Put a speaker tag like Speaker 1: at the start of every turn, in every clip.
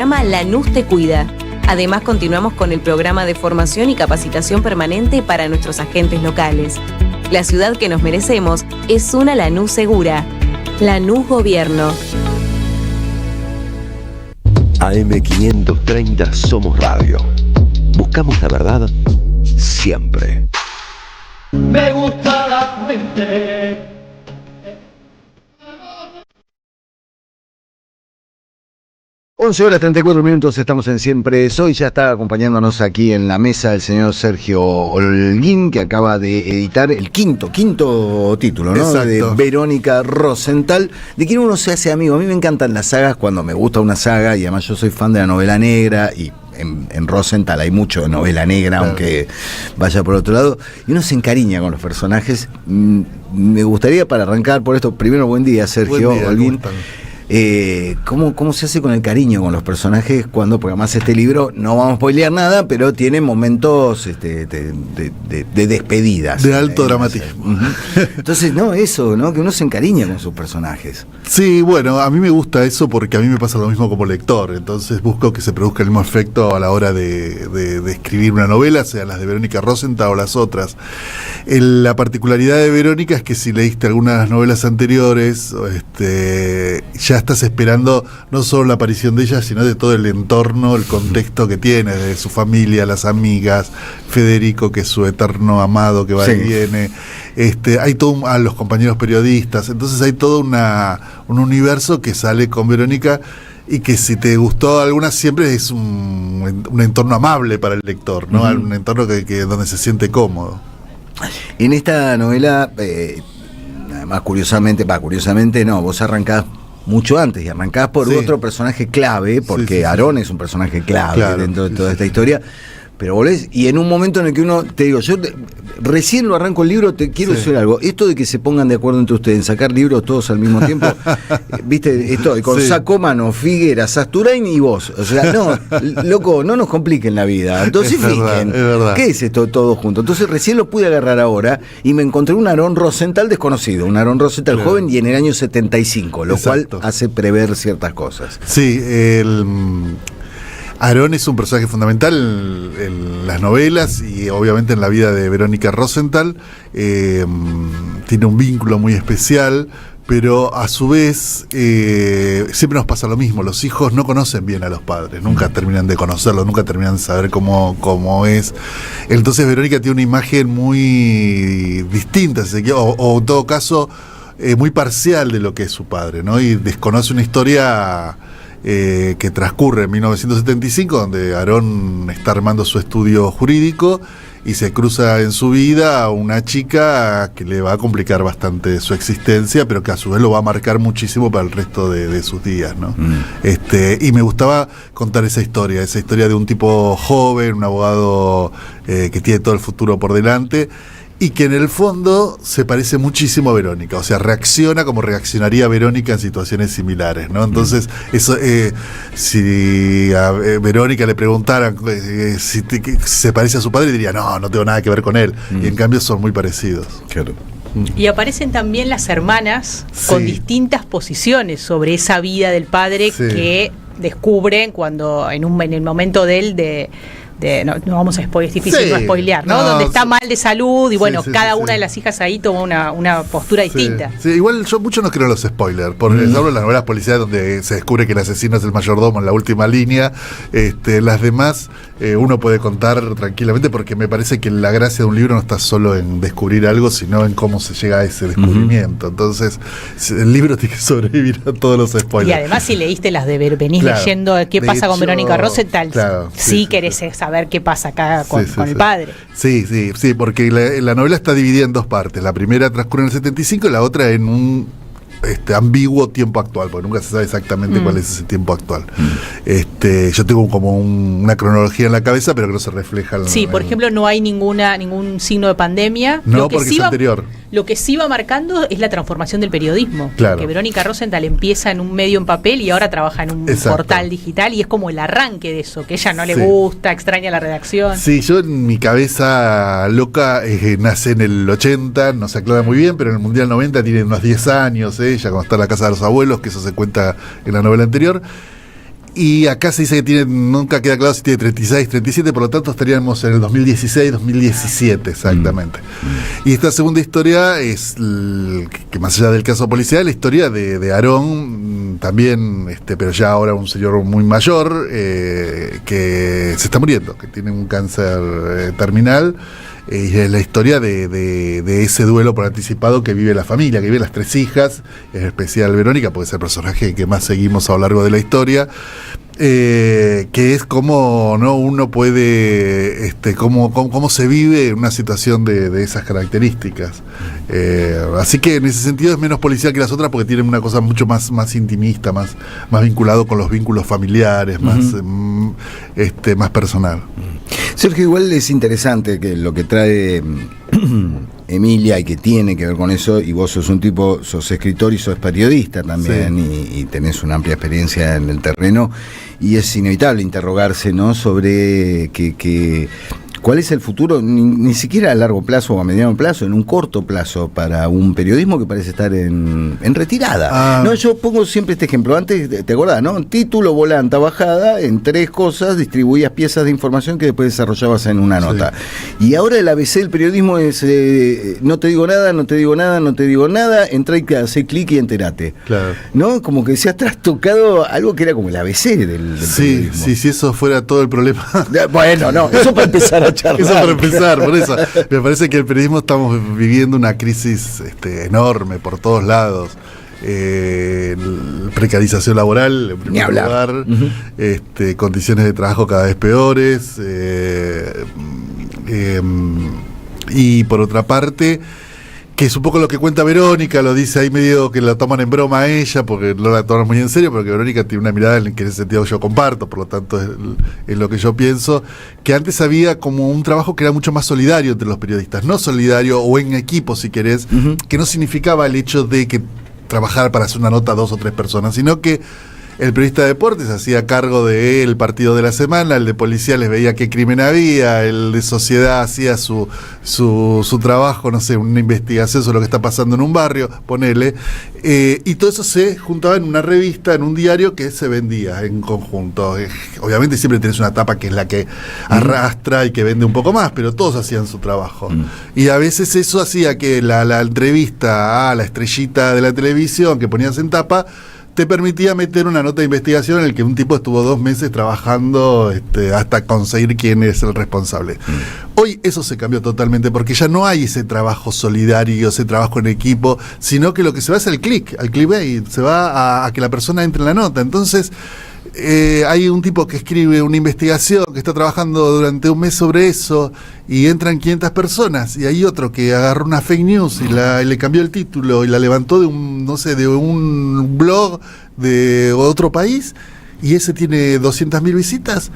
Speaker 1: Lanús te cuida. Además, continuamos con el programa de formación y capacitación permanente para nuestros agentes locales. La ciudad que nos merecemos es una Lanús segura. Lanús Gobierno.
Speaker 2: AM530 Somos Radio. Buscamos la verdad siempre.
Speaker 3: Me gusta la gente.
Speaker 4: 11:34, estamos en Siempre Soy. Ya está acompañándonos aquí en la mesa el señor Sergio Holguín, que acaba de editar el quinto título, ¿no?
Speaker 5: Exacto.
Speaker 4: De Verónica Rosenthal, de quien uno se hace amigo. A mí me encantan las sagas cuando me gusta una saga, y además yo soy fan de la novela negra, y en Rosenthal hay mucho de novela negra, claro, aunque vaya por otro lado, y uno se encariña con los personajes. Me gustaría, para arrancar por esto, primero, buen día, Sergio Holguín. ¿Cómo se hace con el cariño con los personajes cuando, porque además este libro, no vamos a spoilear nada, pero tiene momentos de despedidas.
Speaker 5: De alto dramatismo.
Speaker 4: Entonces, eso, ¿no? Que uno se encariña con sus personajes.
Speaker 5: Sí, bueno, a mí me gusta eso porque a mí me pasa lo mismo como lector, entonces busco que se produzca el mismo efecto a la hora de escribir una novela, sea las de Verónica Rosenthal o las otras. La particularidad de Verónica es que si leíste algunas novelas anteriores, ya estás esperando no solo la aparición de ella, sino de todo el entorno, el contexto que tiene, de su familia, las amigas, Federico, que es su eterno amado que va y viene, hay todo a los compañeros periodistas, entonces hay todo un universo que sale con Verónica, y que si te gustó alguna, siempre es un entorno amable para el lector, ¿no? Un entorno que donde se siente cómodo.
Speaker 4: En esta novela, además curiosamente no, vos arrancás mucho antes, y arrancás por otro personaje clave, porque Aarón es un personaje clave dentro de toda esta historia, pero volvés, y en un momento en el que uno, te digo, yo recién lo arranco el libro, te quiero decir algo, esto de que se pongan de acuerdo entre ustedes en sacar libros todos al mismo tiempo, viste, estoy con Sacómano, Figueras, Sasturain y vos, o sea, no, loco, no nos compliquen la vida, dosifiquen, ¿qué es esto todo junto? Entonces recién lo pude agarrar ahora, y me encontré un Aarón Rosenthal desconocido, un Aarón Rosenthal joven, y en el año 75, lo cual hace prever ciertas cosas.
Speaker 5: Sí, Aarón es un personaje fundamental en las novelas y obviamente en la vida de Verónica Rosenthal. Tiene un vínculo muy especial, pero a su vez siempre nos pasa lo mismo. Los hijos no conocen bien a los padres, nunca terminan de conocerlos, nunca terminan de saber cómo es. Entonces Verónica tiene una imagen muy distinta, o en todo caso muy parcial de lo que es su padre, ¿no? Y desconoce una historia que transcurre en 1975, donde Aarón está armando su estudio jurídico y se cruza en su vida a una chica que le va a complicar bastante su existencia, pero que a su vez lo va a marcar muchísimo para el resto de sus días, ¿no? Y me gustaba contar esa historia de un tipo joven, un abogado que tiene todo el futuro por delante, y que en el fondo se parece muchísimo a Verónica, o sea, reacciona como reaccionaría Verónica en situaciones similares, ¿no? Entonces, eso, si a Verónica le preguntaran si se parece a su padre, diría, no tengo nada que ver con él, y en cambio son muy parecidos.
Speaker 4: Claro.
Speaker 6: Y aparecen también las hermanas con distintas posiciones sobre esa vida del padre que descubren cuando en el momento no vamos a spoilear, es difícil no spoilear, ¿no? Donde está mal de salud y cada una de las hijas ahí toma una postura distinta.
Speaker 5: Sí, igual yo mucho no creo en los spoilers, por ejemplo en las novelas policiales donde se descubre que el asesino es el mayordomo en la última línea, las demás uno puede contar tranquilamente, porque me parece que la gracia de un libro no está solo en descubrir algo, sino en cómo se llega a ese descubrimiento. Entonces el libro tiene que sobrevivir a todos los spoilers.
Speaker 6: Y además, si leíste las de venís leyendo qué pasa con Verónica Rosenthal, querés saber qué pasa acá con el padre.
Speaker 5: Sí, porque la novela está dividida en dos partes. La primera transcurre en el 75 y la otra en un ambiguo tiempo actual, porque nunca se sabe exactamente cuál es ese tiempo actual. Yo tengo como una cronología en la cabeza, pero que no se refleja
Speaker 6: por ejemplo, no hay ningún signo de pandemia.
Speaker 5: No, porque es anterior.
Speaker 6: Lo que sí va marcando es la transformación del periodismo.
Speaker 5: Claro.
Speaker 6: Que Verónica Rosenthal empieza en un medio en papel y ahora trabaja en un portal digital, y es como el arranque de eso, que ella no le gusta, extraña la redacción.
Speaker 5: Sí, yo en mi cabeza loca nace en el 80, no se aclara muy bien, pero en el Mundial 90 tiene unos 10 años, ella cuando está en la casa de los abuelos, que eso se cuenta en la novela anterior. Y acá se dice que nunca queda claro si tiene 36, 37, por lo tanto estaríamos en el 2016, 2017 exactamente. Y esta segunda historia es, que más allá del caso policial, la historia de Aarón, también, pero ya ahora un señor muy mayor, que se está muriendo, que tiene un cáncer terminal. Y es la historia de ese duelo por anticipado que vive la familia, que vive las 3 hijas, en especial Verónica, porque es el personaje que más seguimos a lo largo de la historia, que es como no uno puede, cómo se vive en una situación de esas características. Así que en ese sentido es menos policial que las otras, porque tienen una cosa mucho más intimista, más vinculado con los vínculos familiares, más personal.
Speaker 4: Sergio, igual es interesante que lo que trae Emilia y que tiene que ver con eso, y vos sos escritor y sos periodista también, sí. y tenés una amplia experiencia en el terreno, y es inevitable interrogarse, ¿no?, sobre cuál es el futuro, ni siquiera a largo plazo o a mediano plazo, en un corto plazo, para un periodismo que parece estar en retirada. No, yo pongo siempre este ejemplo. Antes, ¿te acordás, no? Título, volanta, bajada, en 3 cosas distribuías piezas de información que después desarrollabas en una nota. Y ahora el ABC del periodismo es no te digo nada, no te digo nada, no te digo nada, entra y hace clic y enterate. Claro. ¿No? Como que se ha trastocado algo que era como el ABC del periodismo.
Speaker 5: Sí, si eso fuera todo el problema.
Speaker 4: Bueno, no, eso para empezar a charlar.
Speaker 5: Eso para empezar, por eso. Me parece que el periodismo estamos viviendo una crisis enorme por todos lados. Precarización laboral, en primer lugar, condiciones de trabajo cada vez peores, y por otra parte, que es un poco lo que cuenta Verónica, lo dice ahí medio que la toman en broma a ella, porque no la toman muy en serio, pero que Verónica tiene una mirada en que en ese sentido yo comparto, por lo tanto es lo que yo pienso, que antes había como un trabajo que era mucho más solidario entre los periodistas, no solidario o en equipo si querés, que no significaba el hecho de que trabajar para hacer una nota 2 o 3 personas, sino que el periodista de deportes hacía cargo del partido de la semana, el de policiales veía qué crimen había, el de sociedad hacía su trabajo, no sé, una investigación sobre lo que está pasando en un barrio, ponele, y todo eso se juntaba en una revista, en un diario que se vendía en conjunto. Obviamente siempre tenés una tapa que es la que arrastra y que vende un poco más, pero todos hacían su trabajo. Y a veces eso hacía que la entrevista a la estrellita de la televisión que ponías en tapa te permitía meter una nota de investigación en el que un tipo estuvo 2 meses trabajando hasta conseguir quién es el responsable. Hoy eso se cambió totalmente, porque ya no hay ese trabajo solidario, ese trabajo en equipo, sino que lo que se va es al clickbait, se va a que la persona entre en la nota. Entonces hay un tipo que escribe una investigación, que está trabajando durante un mes sobre eso, y entran 500 personas, y hay otro que agarró una fake news y le cambió el título y la levantó de un blog de otro país, y ese tiene 200.000 visitas.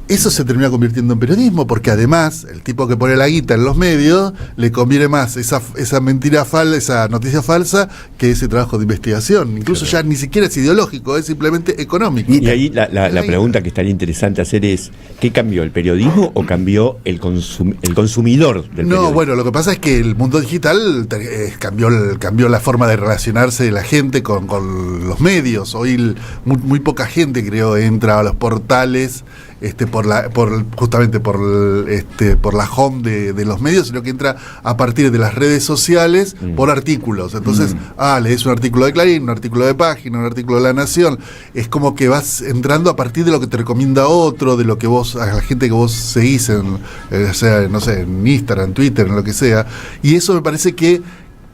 Speaker 5: Eso se termina convirtiendo en periodismo, porque además el tipo que pone la guita en los medios le conviene más esa mentira falsa, esa noticia falsa, que ese trabajo de investigación. Incluso ya ni siquiera es ideológico, es simplemente económico.
Speaker 2: Y ahí la pregunta que estaría interesante hacer es: ¿qué cambió, el periodismo o cambió el consumidor del periodismo?
Speaker 5: No, bueno, lo que pasa es que el mundo digital cambió la forma de relacionarse de la gente con los medios. Hoy muy poca gente, creo, entra a los portales justamente por la home de los medios, sino que entra a partir de las redes sociales por artículos. Entonces, lees un artículo de Clarín, un artículo de Página, un artículo de La Nación. Es como que vas entrando a partir de lo que te recomienda otro, de lo que a la gente que vos seguís en Instagram, Twitter, en lo que sea. Y eso me parece que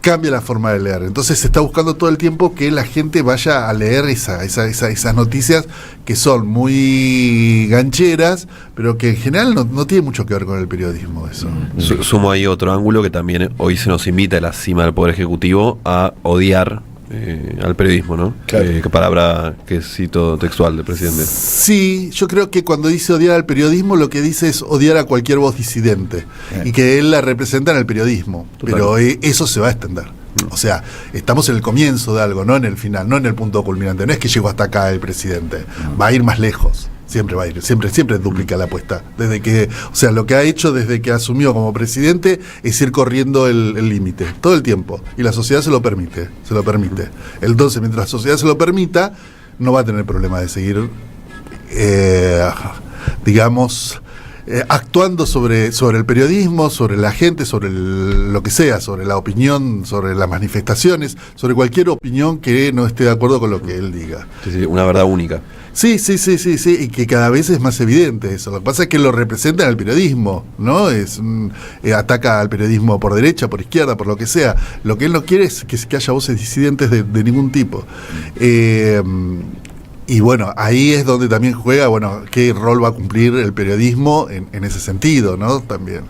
Speaker 5: cambia la forma de leer. Entonces se está buscando todo el tiempo que la gente vaya a leer esas noticias que son muy gancheras, pero que en general no tiene mucho que ver con el periodismo eso.
Speaker 7: Sumo ahí otro ángulo que también hoy se nos invita a la cima del Poder Ejecutivo a odiar al periodismo, ¿no? Claro. Qué palabra que cito textual del presidente.
Speaker 5: Sí, yo creo que cuando dice odiar al periodismo, lo que dice es odiar a cualquier voz disidente, y que él la representa en el periodismo. Total. Pero eso se va a extender. O sea, estamos en el comienzo de algo, no en el final, no en el punto culminante. No es que llegó hasta acá el presidente, va a ir más lejos. Siempre va a ir, siempre duplica la apuesta. Lo que ha hecho desde que asumió como presidente es ir corriendo el límite, todo el tiempo. Y la sociedad se lo permite. Entonces, mientras la sociedad se lo permita, no va a tener problema de seguir digamos, actuando sobre el periodismo, sobre la gente, sobre lo que sea, sobre la opinión, sobre las manifestaciones, sobre cualquier opinión que no esté de acuerdo con lo que él diga.
Speaker 7: Sí, una verdad única.
Speaker 5: Sí, y que cada vez es más evidente eso. Lo que pasa es que lo representa en el periodismo, ¿no? Ataca al periodismo por derecha, por izquierda, por lo que sea. Lo que él no quiere es que haya voces disidentes de ningún tipo. Y bueno, ahí es donde también juega, bueno, qué rol va a cumplir el periodismo en ese sentido, ¿no? También.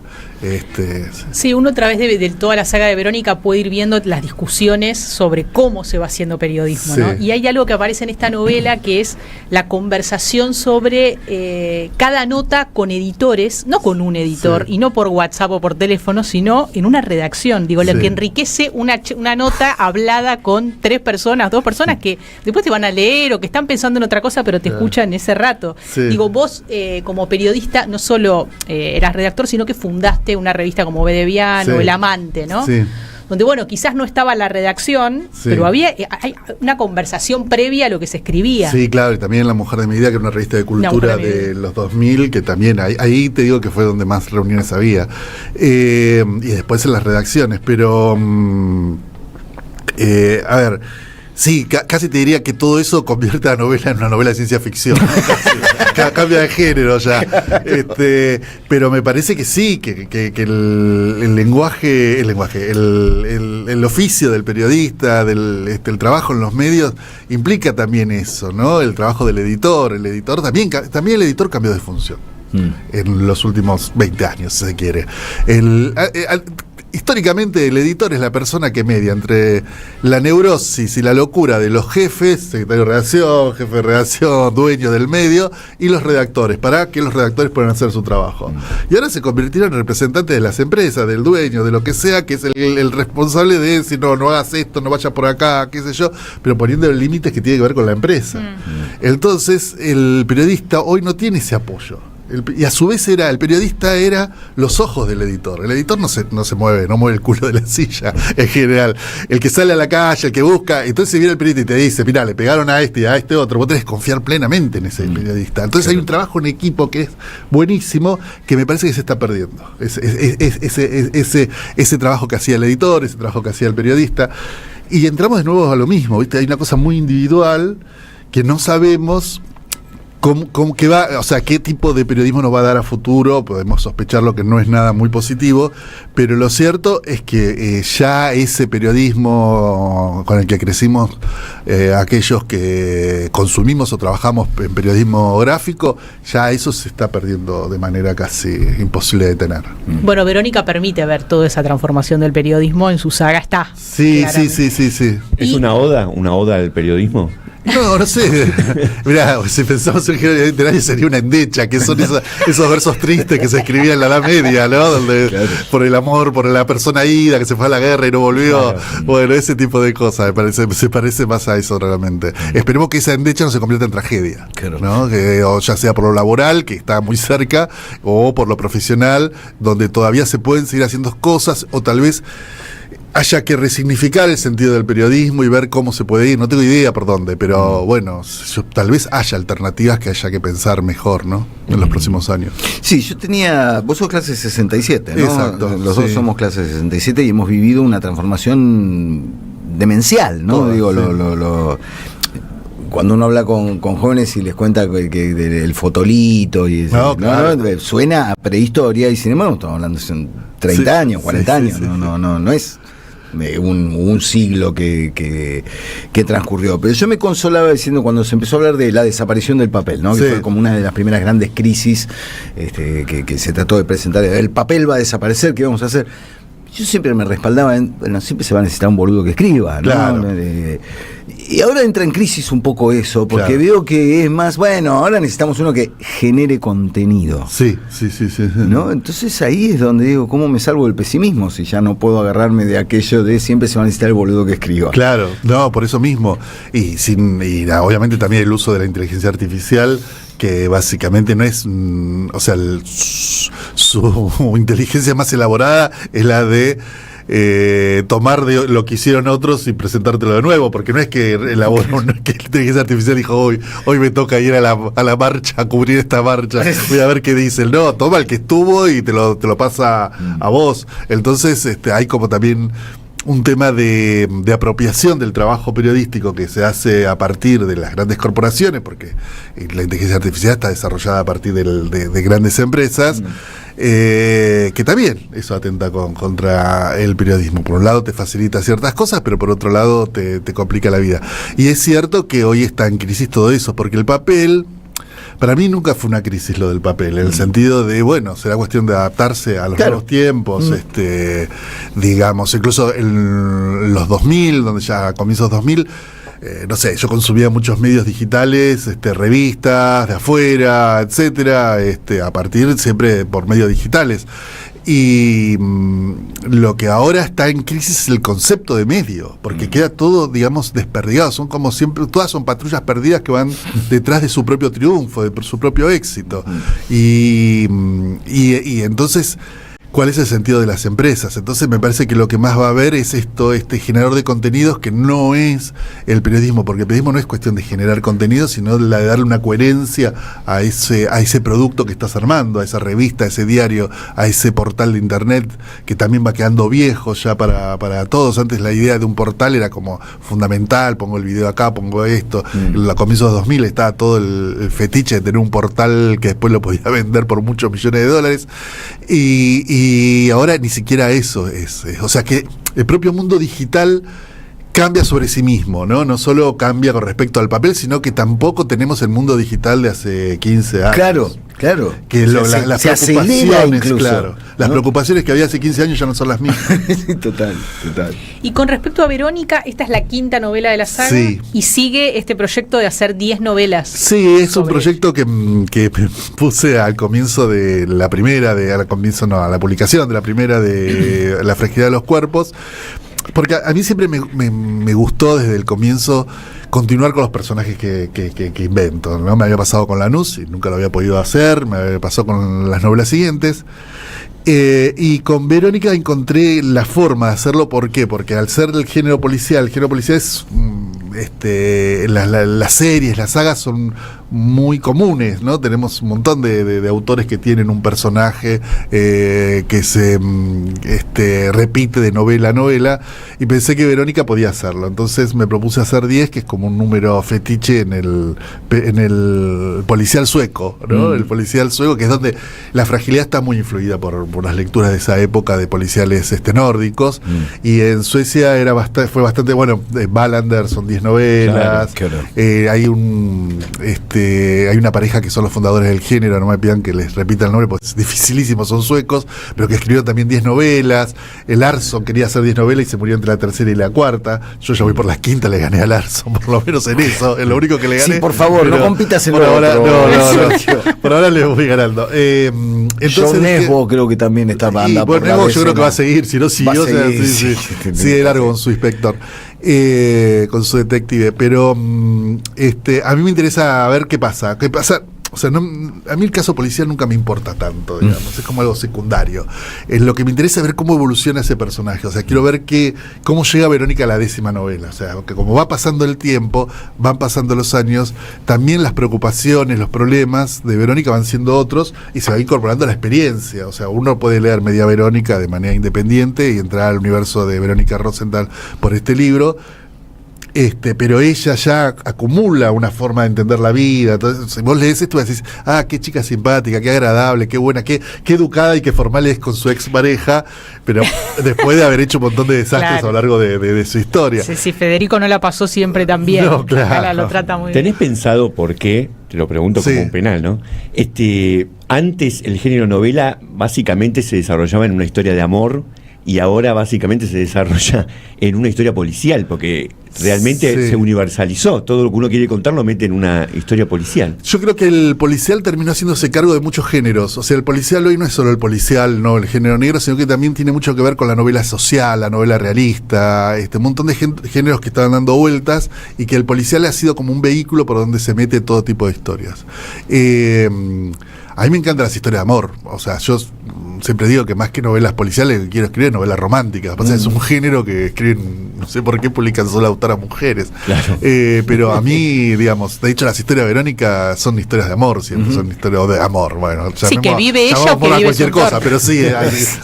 Speaker 6: Sí, uno a través de toda la saga de Verónica puede ir viendo las discusiones sobre cómo se va haciendo periodismo, ¿no? Y hay algo que aparece en esta novela que es la conversación sobre cada nota con editores, no con un editor, y no por WhatsApp o por teléfono, sino en una redacción, digo, la que enriquece una nota hablada con 3 personas, 2 personas que después te van a leer o que están pensando en otra cosa, pero te escuchan ese rato. Digo, vos como periodista no solo eras redactor, sino que fundaste una revista como Bedeviano, El Amante, ¿no? Sí. Donde, bueno, quizás no estaba la redacción, pero hay una conversación previa a lo que se escribía.
Speaker 5: Sí, claro, y también La Mujer de mi vida, que era una revista de cultura de los 2000, que también ahí te digo que fue donde más reuniones había. Y después en las redacciones, pero a ver, sí, casi te diría que todo eso convierte a la novela en una novela de ciencia ficción. Cambia de género ya. Pero me parece que sí, que el lenguaje, el oficio del periodista, el trabajo en los medios, implica también eso, ¿no? El trabajo del editor. El editor también el editor cambió de función en los últimos 20 años, si se quiere. Históricamente el editor es la persona que media entre la neurosis y la locura de los jefes, secretario de redacción, jefe de redacción, dueño del medio, y los redactores, para que los redactores puedan hacer su trabajo. Y ahora se convirtieron en representantes de las empresas, del dueño, de lo que sea, que es el responsable de decir, no hagas esto, no vayas por acá, qué sé yo, pero poniendo límites que tienen que ver con la empresa. Entonces el periodista hoy no tiene ese apoyo. Y a su vez el periodista era los ojos del editor. El editor no se mueve, no mueve el culo de la silla en general. El que sale a la calle, el que busca, entonces viene el periodista y te dice, mirá, le pegaron a este y a este otro, vos tenés que confiar plenamente en ese periodista. Entonces hay un trabajo en equipo que es buenísimo, que me parece que se está perdiendo. Ese trabajo que hacía el editor, ese trabajo que hacía el periodista. Y entramos de nuevo a lo mismo, ¿viste? Hay una cosa muy individual que no sabemos ¿Cómo que va? O sea, ¿qué tipo de periodismo nos va a dar a futuro? Podemos sospecharlo que no es nada muy positivo, pero lo cierto es que ya ese periodismo con el que crecimos, aquellos que consumimos o trabajamos en periodismo gráfico, ya eso se está perdiendo de manera casi imposible de detener.
Speaker 6: Bueno, Verónica permite ver toda esa transformación del periodismo, en su saga está.
Speaker 5: Sí.
Speaker 2: ¿Es una oda al periodismo?
Speaker 5: No sé. Mirá, si pensamos en género literario sería una endecha, que son esos versos tristes que se escribían en la Edad Media, ¿no? Donde por el amor, por la persona ida que se fue a la guerra y no volvió. Claro. Bueno, ese tipo de cosas se parece más a eso realmente. Esperemos que esa endecha no se convierta en tragedia, ¿no? O ya sea por lo laboral, que está muy cerca, o por lo profesional, donde todavía se pueden seguir haciendo cosas, o tal vez haya que resignificar el sentido del periodismo y ver cómo se puede ir. No tengo idea por dónde, pero bueno, tal vez haya alternativas que haya que pensar mejor, ¿no? En los próximos años.
Speaker 4: Sí, vos sos clase 67, ¿no?
Speaker 5: Exacto.
Speaker 4: Los dos somos clase 67 y hemos vivido una transformación demencial, ¿no? Cuando uno habla con jóvenes y les cuenta que del fotolito y eso, ¿no? Suena a prehistoria, y sin embargo estamos hablando de 30 años, 40 años, no es un siglo que transcurrió. Pero yo me consolaba diciendo, cuando se empezó a hablar de la desaparición del papel, ¿no? Que fue como una de las primeras grandes crisis que se trató de presentar, el papel va a desaparecer, ¿qué vamos a hacer? Yo siempre me respaldaba siempre se va a necesitar un boludo que escriba, ¿no?
Speaker 5: Claro.
Speaker 4: Y ahora entra en crisis un poco eso, porque veo que es más, ahora necesitamos uno que genere contenido.
Speaker 5: Sí.
Speaker 4: ¿No? Entonces ahí es donde digo, ¿cómo me salvo del pesimismo si ya no puedo agarrarme de aquello de siempre se va a necesitar el boludo que escriba?
Speaker 5: Claro, no, por eso mismo. Y obviamente también el uso de la inteligencia artificial, que básicamente no es, su inteligencia más elaborada es la de tomar de lo que hicieron otros y presentártelo de nuevo, porque no es que elaboró, no es que la inteligencia artificial dijo hoy me toca ir a la marcha, a cubrir esta marcha, voy a ver qué dicen. No, toma el que estuvo y te lo pasa a vos. Entonces hay como también un tema de apropiación del trabajo periodístico que se hace a partir de las grandes corporaciones, porque la inteligencia artificial está desarrollada a partir de grandes empresas, que también eso atenta contra el periodismo. Por un lado te facilita ciertas cosas, pero por otro lado te complica la vida. Y es cierto que hoy está en crisis todo eso, porque el papel... Para mí nunca fue una crisis lo del papel, en el sentido de, bueno, será cuestión de adaptarse a los nuevos tiempos, digamos, incluso en los 2000, donde ya a comienzos 2000, no sé, yo consumía muchos medios digitales, revistas de afuera, etcétera, a partir siempre por medios digitales. Y lo que ahora está en crisis es el concepto de medio, porque queda todo, digamos, desperdigado. Son como siempre, todas son patrullas perdidas que van detrás de su propio triunfo, de su propio éxito. Y entonces, ¿cuál es el sentido de las empresas? Entonces me parece que lo que más va a haber es este generador de contenidos que no es el periodismo, porque el periodismo no es cuestión de generar contenidos, sino la de darle una coherencia a ese producto que estás armando, a esa revista, a ese diario, a ese portal de internet que también va quedando viejo ya para todos. Antes la idea de un portal era como fundamental, pongo el video acá, pongo esto. A comienzos de 2000 estaba todo el fetiche de tener un portal que después lo podía vender por muchos millones de dólares. Y ahora ni siquiera eso es. O sea que el propio mundo digital cambia sobre sí mismo, ¿no? No solo cambia con respecto al papel, sino que tampoco tenemos el mundo digital de hace 15 años. Claro. Que las preocupaciones, claro, las preocupaciones que había hace 15 años ya no son las mismas.
Speaker 4: Total.
Speaker 6: Y con respecto a Verónica, esta es la quinta novela de la saga,
Speaker 5: sí,
Speaker 6: y sigue este proyecto de hacer 10 novelas.
Speaker 5: Sí, es un proyecto que puse al comienzo de la primera, a la publicación de la primera de La fragilidad de los cuerpos, porque a mí siempre me gustó desde el comienzo continuar con los personajes que invento, ¿no? Me había pasado con Lanús y nunca lo había podido hacer, me había pasado con las novelas siguientes. Y con Verónica encontré la forma de hacerlo. ¿Por qué? Porque al ser del género policial es las series, las sagas son muy comunes, ¿no? Tenemos un montón de autores que tienen un personaje que se repite de novela a novela, y pensé que Verónica podía hacerlo. Entonces me propuse hacer 10, que es como un número fetiche en el policial sueco, ¿no? El policial sueco, que es donde la fragilidad está muy influida por las lecturas de esa época de policiales nórdicos, y en Suecia fue bastante bueno. Wallander son 10 novelas, claro. Hay una pareja que son los fundadores del género, no me pidan que les repita el nombre porque es dificilísimo, son suecos, pero que escribieron también 10 novelas. El Larsson quería hacer 10 novelas y se murió entre la tercera y la cuarta. Yo ya voy por la quinta, le gané a Larsson, por lo menos en eso, es lo único que le gané.
Speaker 4: Sí, por favor, pero no compitas en
Speaker 5: por ahora,
Speaker 4: no.
Speaker 5: Por ahora le voy ganando. Entonces,
Speaker 4: John Nesbo creo que también está banda.
Speaker 5: Bueno, Nesbo yo creo que va a seguir, si no siguió, sigue largo con su inspector, con su detective. Pero a mí me interesa ver qué pasa. O sea, a mí el caso policial nunca me importa tanto, digamos, es como algo secundario. Lo que me interesa es ver cómo evoluciona ese personaje. O sea, quiero ver cómo llega Verónica a la 10ª novela. O sea, que como va pasando el tiempo, van pasando los años, también las preocupaciones, los problemas de Verónica van siendo otros, y se va incorporando la experiencia. O sea, uno puede leer Media Verónica de manera independiente y entrar al universo de Verónica Rosenthal por este libro. Pero ella ya acumula una forma de entender la vida. Entonces, si vos lees esto y decís, qué chica simpática, qué agradable, qué buena, qué educada y qué formal es con su ex pareja, pero después de haber hecho un montón de desastres a lo largo de su historia.
Speaker 6: Sí, Federico no la pasó siempre tan bien.
Speaker 5: No, claro.
Speaker 6: Lo trata muy bien.
Speaker 2: ¿Tenés pensado por qué? Te lo pregunto como un penal, ¿no? Antes el género novela básicamente se desarrollaba en una historia de amor, y ahora básicamente se desarrolla en una historia policial, porque realmente se universalizó. Todo lo que uno quiere contar lo mete en una historia policial.
Speaker 5: Yo creo que el policial terminó haciéndose cargo de muchos géneros. O sea, el policial hoy no es solo el policial, no el género negro, sino que también tiene mucho que ver con la novela social, la novela realista, un montón de géneros que estaban dando vueltas, y que el policial ha sido como un vehículo por donde se mete todo tipo de historias. A mí me encantan las historias de amor. O sea, yo siempre digo que más que novelas policiales, lo que quiero escribir novelas románticas. Pasa, es un género que escriben, no sé por qué publican solo autoras mujeres.
Speaker 2: Claro.
Speaker 5: Pero a mí, digamos, de hecho las historias de Verónica son historias de amor, siempre son historias de amor. Bueno,
Speaker 6: sí, que vive ella o que vive
Speaker 5: cualquier
Speaker 6: su
Speaker 5: cosa,
Speaker 6: entorno.
Speaker 5: pero sí,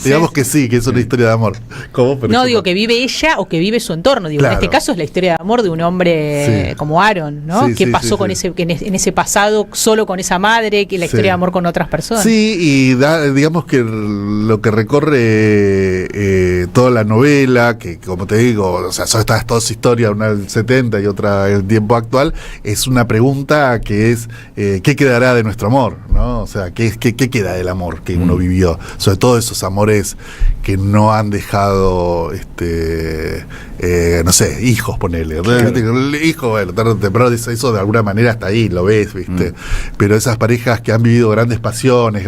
Speaker 5: digamos que sí, que es una historia de amor. ¿Cómo?
Speaker 6: No, digo que vive ella o que vive su entorno. Digo,
Speaker 5: Claro.
Speaker 6: en este caso es la historia de amor de un hombre como Aaron, ¿no?
Speaker 5: Sí,
Speaker 6: ¿Qué
Speaker 5: sí,
Speaker 6: pasó
Speaker 5: sí,
Speaker 6: con
Speaker 5: sí.
Speaker 6: en ese pasado solo con esa madre, que la historia de amor con otras personas?
Speaker 5: Sí, y digamos que lo que recorre toda la novela, que como te digo, o sea, son estas dos historias, una del 70 y otra del tiempo actual, es una pregunta que es ¿qué quedará de nuestro amor? ¿No? O sea, ¿qué queda del amor que uno vivió? Sobre todo esos amores que no han dejado no sé, hijos, ponele. Realmente, el hijo, bueno, tarde o temprano eso de alguna manera hasta ahí, lo ves, ¿viste? Pero esas parejas que han vivido grandes pasiones,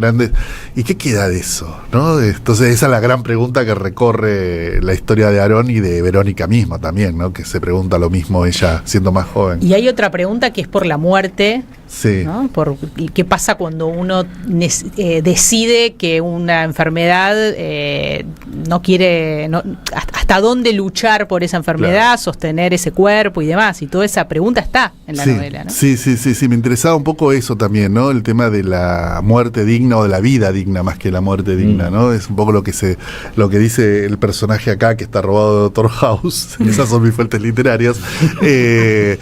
Speaker 5: ¿y qué queda de eso? ¿No? Entonces esa es la gran pregunta que recorre la historia de Aarón y de Verónica misma también, ¿no? Que se pregunta lo mismo ella siendo más joven.
Speaker 6: Y hay otra pregunta que es por la muerte.
Speaker 5: Sí.
Speaker 6: ¿No? ¿Y qué pasa cuando uno decide que una enfermedad no quiere, hasta dónde luchar por esa enfermedad, sostener ese cuerpo y demás? Y toda esa pregunta está en la novela, ¿no?
Speaker 5: Sí, me interesaba un poco eso también, ¿no? El tema de la muerte digna o de la vida digna más que la muerte digna, ¿no? Es un poco lo que dice el personaje acá que está robado de Doctor House, esas son mis fuentes literarias, que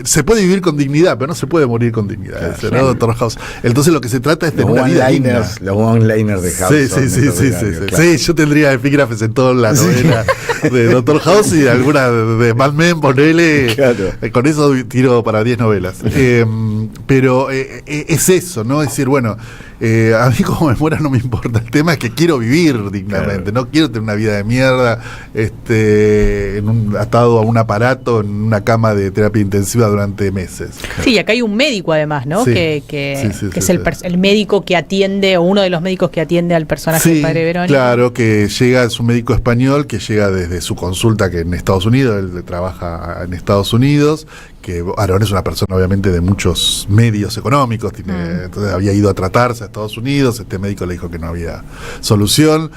Speaker 5: se puede vivir con dignidad, pero no se puede morir con dignidad, ¿no? Doctor House. Entonces lo que se trata es de una vida digna.
Speaker 4: Los one-liners de House.
Speaker 5: Sí, yo tendría epígrafes en toda la novela de Doctor House y alguna de Mad Men, ponele. Claro. Con eso tiro para 10 novelas. Pero es eso, ¿no? Es decir, bueno, a mí como me muera no me importa. El tema es que quiero vivir dignamente. No quiero tener una vida de mierda atado a un aparato en una cama de terapia intensiva durante meses.
Speaker 6: Sí, y acá hay un médico además, ¿no?
Speaker 5: Sí.
Speaker 6: Que es el médico que atiende, o uno de los médicos que atiende al personaje del padre Verónica.
Speaker 5: Claro, que llega, es un médico español que llega desde su consulta que en Estados Unidos, él trabaja en Estados Unidos, que Aarón es una persona obviamente de muchos medios económicos, entonces había ido a tratarse a Estados Unidos, este médico le dijo que no había solución.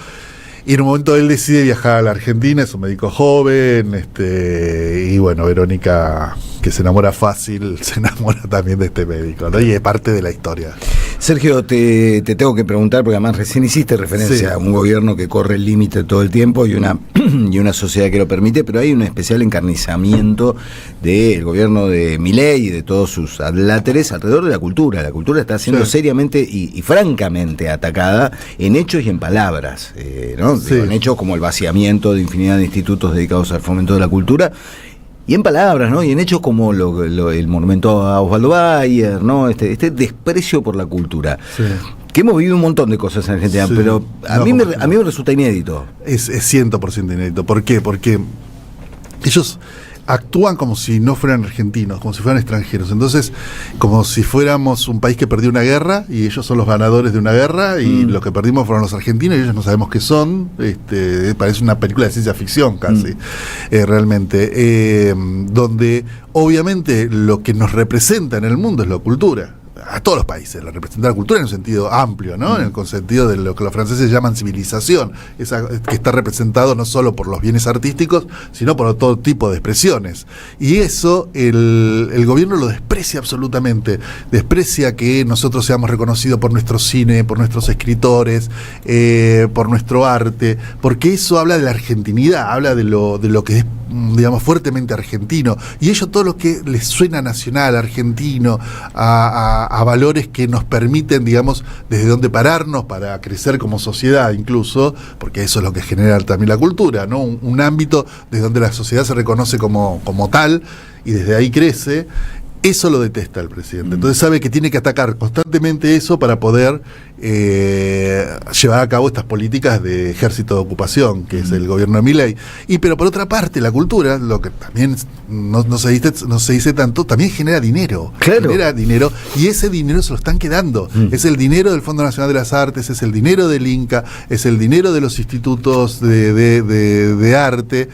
Speaker 5: Y en un momento él decide viajar a la Argentina, es un médico joven, y bueno, Verónica, que se enamora fácil, se enamora también de este médico, ¿no? Y es parte de la historia.
Speaker 4: Sergio, te tengo que preguntar, porque además recién hiciste referencia a un gobierno que corre el límite todo el tiempo y una sociedad que lo permite, pero hay un especial encarnizamiento del gobierno de Milei y de todos sus adláteres alrededor de la cultura. La cultura está siendo seriamente y francamente atacada en hechos y en palabras, ¿no? En hechos como el vaciamiento de infinidad de institutos dedicados al fomento de la cultura, y en palabras, ¿no? Y en hechos como el monumento a Osvaldo Bayer, ¿no? Este desprecio por la cultura. Sí. Que hemos vivido un montón de cosas en Argentina, pero a mí me resulta inédito.
Speaker 5: Es 100% inédito. ¿Por qué? Porque ellos actúan como si no fueran argentinos, como si fueran extranjeros. Entonces, como si fuéramos un país que perdió una guerra y ellos son los ganadores de una guerra y los que perdimos fueron los argentinos y ellos no sabemos qué son. Parece una película de ciencia ficción casi, realmente. Donde obviamente lo que nos representa en el mundo es la cultura. A todos los países, la representa la cultura en un sentido amplio, ¿no? En el sentido de lo que los franceses llaman civilización, que está representado no solo por los bienes artísticos, sino por todo tipo de expresiones. Y eso el gobierno lo desprecia absolutamente, desprecia que nosotros seamos reconocidos por nuestro cine, por nuestros escritores, por nuestro arte, porque eso habla de la argentinidad, habla de lo que es, digamos, fuertemente argentino, y ello todo lo que les suena nacional, argentino, a valores que nos permiten, digamos, desde dónde pararnos para crecer como sociedad incluso, porque eso es lo que genera también la cultura, ¿no? Un ámbito desde donde la sociedad se reconoce como tal y desde ahí crece. Eso lo detesta el presidente. Entonces sabe que tiene que atacar constantemente eso para poder llevar a cabo estas políticas de ejército de ocupación, que es el gobierno de Milei. Pero por otra parte, la cultura, lo que también no se dice tanto, también genera dinero.
Speaker 4: Claro.
Speaker 5: Genera dinero, y ese dinero se lo están quedando. Es el dinero del Fondo Nacional de las Artes, es el dinero del Inca, es el dinero de los institutos de arte.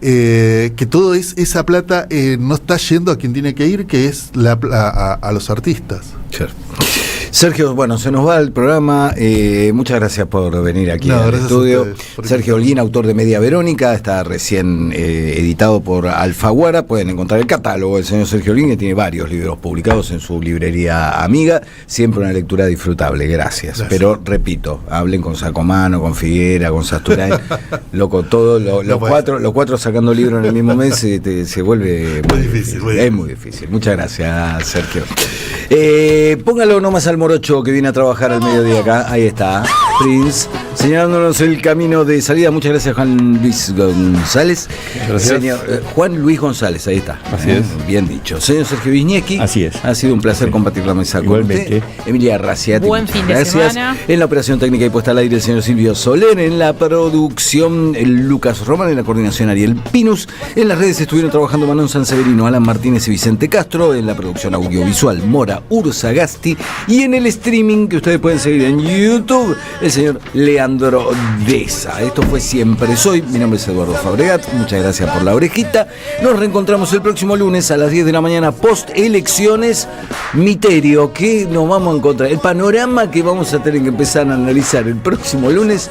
Speaker 5: Que todo esa plata no está yendo a quien tiene que ir, que es a los artistas.
Speaker 4: Sure. Sergio, bueno, se nos va el programa. Muchas gracias por venir aquí al estudio. Sergio Holguín, autor de Media Verónica, está recién editado por Alfaguara. Pueden encontrar el catálogo del señor Sergio Holguín, que tiene varios libros publicados en su librería amiga. Siempre una lectura disfrutable, gracias. Pero repito, hablen con Sacomano, con Figuera, con Sasturán, loco, todos los cuatro sacando libros en el mismo mes se vuelve muy difícil. Es muy difícil. Muchas gracias, Sergio. Póngalo nomás al morocho que viene a trabajar al mediodía acá. Ahí está, Prince, señalándonos el camino de salida. Muchas gracias, Juan Luis González.
Speaker 7: Gracias.
Speaker 4: Juan Luis González, ahí está.
Speaker 7: Así es.
Speaker 4: Bien dicho. Señor Sergio Wisniewski.
Speaker 2: Así es.
Speaker 4: Ha sido un placer compartir la mesa con usted. Emilia Raciati.
Speaker 6: Buen fin de semana.
Speaker 4: En la operación técnica y puesta al aire el señor Silvio Soler. En la producción el Lucas Román. En la coordinación Ariel Pinus. En las redes estuvieron trabajando Manon Sanseverino, Alan Martínez y Vicente Castro. En la producción audiovisual Mora Urzagasti. Y en el streaming que ustedes pueden seguir en YouTube, el señor Leandro Deza. Esto fue Siempre Soy. Mi nombre es Eduardo Fabregat. Muchas gracias por la orejita. Nos reencontramos el próximo lunes a las 10 de la mañana post elecciones. Misterio que nos vamos a encontrar. El panorama que vamos a tener que empezar a analizar el próximo lunes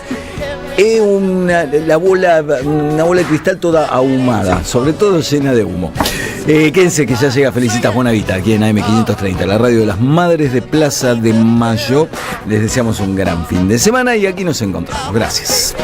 Speaker 4: es una bola de cristal toda ahumada, sobre todo llena de humo. Quédense que ya llega Felicitas Bonavita aquí en AM530, la radio de las Madres de Plaza de Mayo. Les deseamos un gran fin de semana y aquí nos encontramos. Gracias.